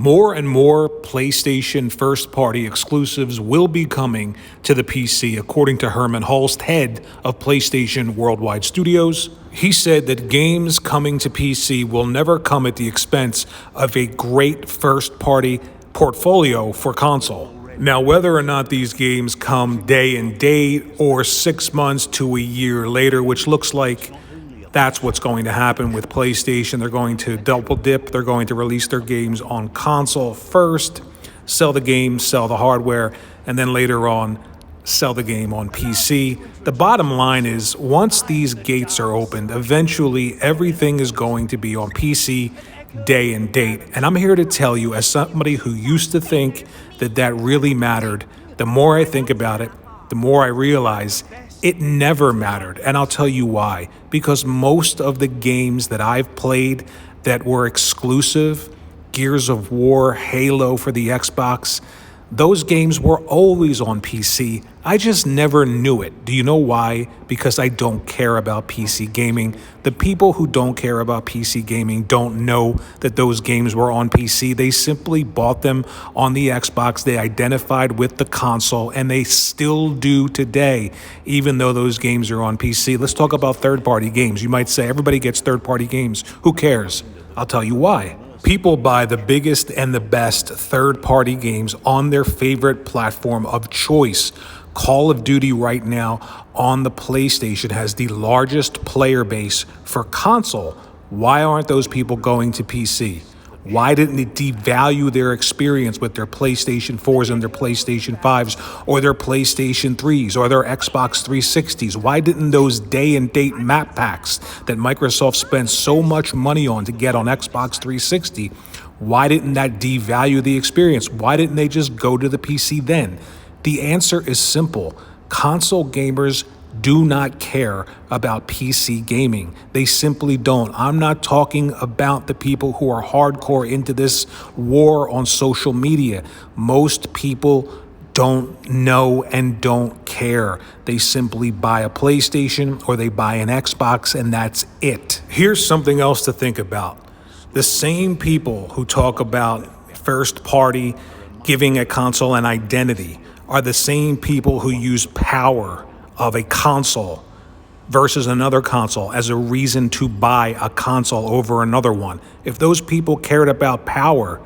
More and more PlayStation first-party exclusives will be coming to the PC, according to Herman Hulst, head of PlayStation Worldwide Studios. He said that games coming to PC will never come at the expense of a great first-party portfolio for console. Now, whether or not these games come day and date or 6 months to a year later, which looks like that's what's going to happen with PlayStation. They're going to double dip. They're going to release their games on console first, sell the game, sell the hardware, and then later on, sell the game on PC. The bottom line is, once these gates are opened, eventually everything is going to be on PC day and date. And I'm here to tell you, as somebody who used to think that that really mattered, the more I think about it, the more I realize it never mattered. And I'll tell you why. Because most of the games that I've played that were exclusive, Gears of War, Halo for the Xbox, those games were always on PC. I just never knew it. Do you know why? Because I don't care about PC gaming. The people who don't care about PC gaming don't know that those games were on PC. They simply bought them on the Xbox. They identified with the console, and they still do today, even though those games are on PC. Let's talk about third-party games. You might say everybody gets third-party games. Who cares? I'll tell you why. People buy the biggest and the best third-party games on their favorite platform of choice. Call of Duty right now on the PlayStation has the largest player base for console. Why aren't those people going to PC? Why didn't it devalue their experience with their PlayStation 4s and their PlayStation 5s or their PlayStation 3s or their Xbox 360s? Why didn't those day and date map packs that Microsoft spent so much money on to get on Xbox 360, why didn't that devalue the experience? Why didn't they just go to the PC then? The answer is simple. Console gamers do not care about PC gaming. They simply don't. I'm not talking about the people who are hardcore into this war on social media. Most people don't know and don't care. They simply buy a PlayStation or they buy an Xbox, and that's it. Here's something else to think about. The same people who talk about first party giving a console an identity are the same people who use power of a console versus another console as a reason to buy a console over another one. If those people cared about power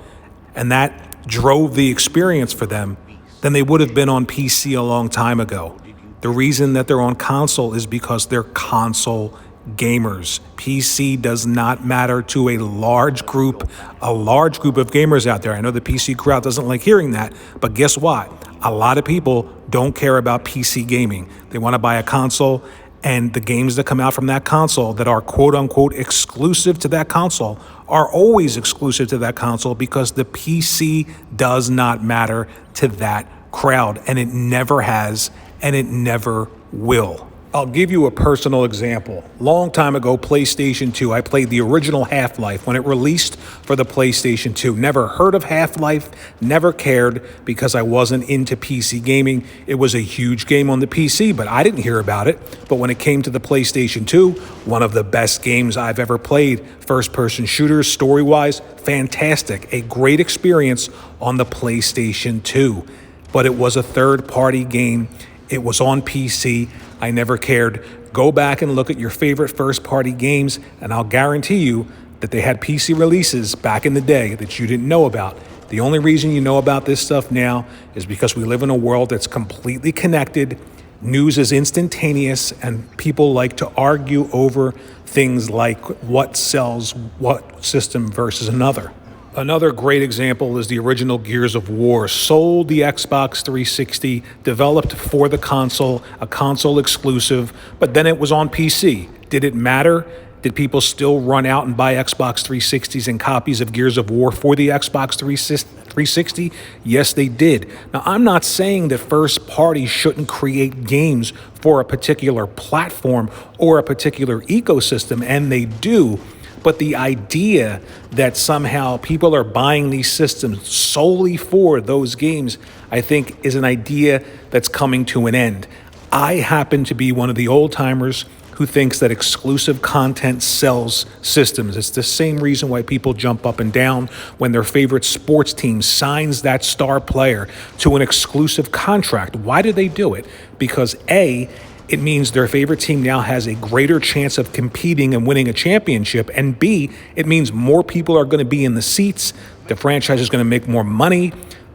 and that drove the experience for them, then they would have been on PC a long time ago. The reason that they're on console is because they're console gamers. PC does not matter to a large group of gamers out there. I know the PC crowd doesn't like hearing that, but guess what? A lot of people don't care about PC gaming. They want to buy a console, and the games that come out from that console that are quote-unquote exclusive to that console are always exclusive to that console because the PC does not matter to that crowd, and it never has, and it never will. I'll give you a personal example. Long time ago, PlayStation 2, I played the original Half-Life when it released for the PlayStation 2. Never heard of Half-Life, never cared because I wasn't into PC gaming. It was a huge game on the PC, but I didn't hear about it. But when it came to the PlayStation 2, one of the best games I've ever played. First-person shooters, story-wise, fantastic. A great experience on the PlayStation 2. But it was a third-party game. It was on PC. I never cared. Go back and look at your favorite first-party games, and I'll guarantee you that they had PC releases back in the day that you didn't know about. The only reason you know about this stuff now is because we live in a world that's completely connected. News is instantaneous, and people like to argue over things like what sells what system versus another. Another great example is the original Gears of War, sold the Xbox 360, developed for the console, a console exclusive, but then it was on PC. Did it matter? Did people still run out and buy Xbox 360s and copies of Gears of War for the Xbox 360? Yes, they did. Now, I'm not saying that first parties shouldn't create games for a particular platform or a particular ecosystem, and they do. But the idea that somehow people are buying these systems solely for those games, I think, is an idea that's coming to an end. I happen to be one of the old timers who thinks that exclusive content sells systems. It's the same reason why people jump up and down when their favorite sports team signs that star player to an exclusive contract. Why do they do it? Because A, it means their favorite team now has a greater chance of competing and winning a championship. And B, it means more people are going to be in the seats. The franchise is going to make more money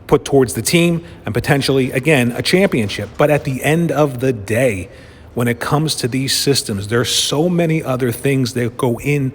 put towards the team and potentially, again, a championship. But at the end of the day, when it comes to these systems, there's so many other things that go in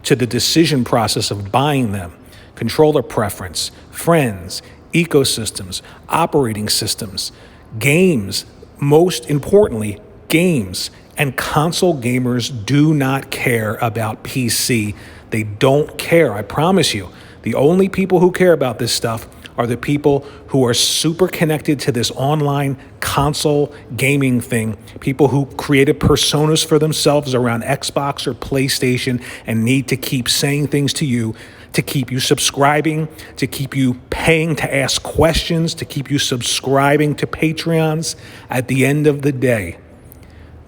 to the decision process of buying them. Controller preference, friends, ecosystems, operating systems, games, most importantly, games. And console gamers do not care about PC. They don't care, I promise you. The only people who care about this stuff are the people who are super connected to this online console gaming thing, people who created personas for themselves around Xbox or PlayStation and need to keep saying things to you, to keep you subscribing, to keep you paying to ask questions, to keep you subscribing to Patreons. At the end of the day,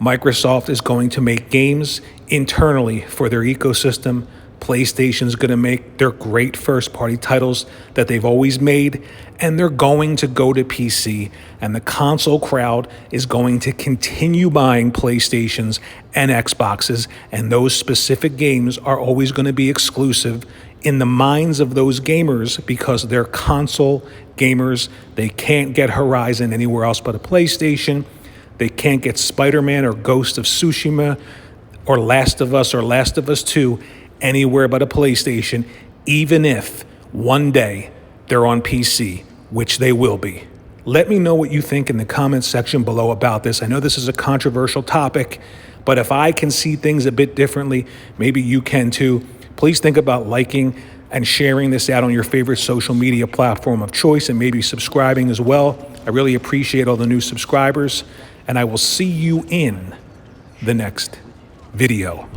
Microsoft is going to make games internally for their ecosystem. PlayStation's going to make their great first-party titles that they've always made, and they're going to go to PC, and the console crowd is going to continue buying PlayStations and Xboxes, and those specific games are always going to be exclusive in the minds of those gamers because they're console gamers. They can't get Horizon anywhere else but a PlayStation. They can't get Spider-Man or Ghost of Tsushima or Last of Us or Last of Us 2 anywhere but a PlayStation, even if one day they're on PC, which they will be. Let me know what you think in the comments section below about this. I know this is a controversial topic, but if I can see things a bit differently, maybe you can too. Please think about liking and sharing this out on your favorite social media platform of choice and maybe subscribing as well. I really appreciate all the new subscribers, and I will see you in the next video.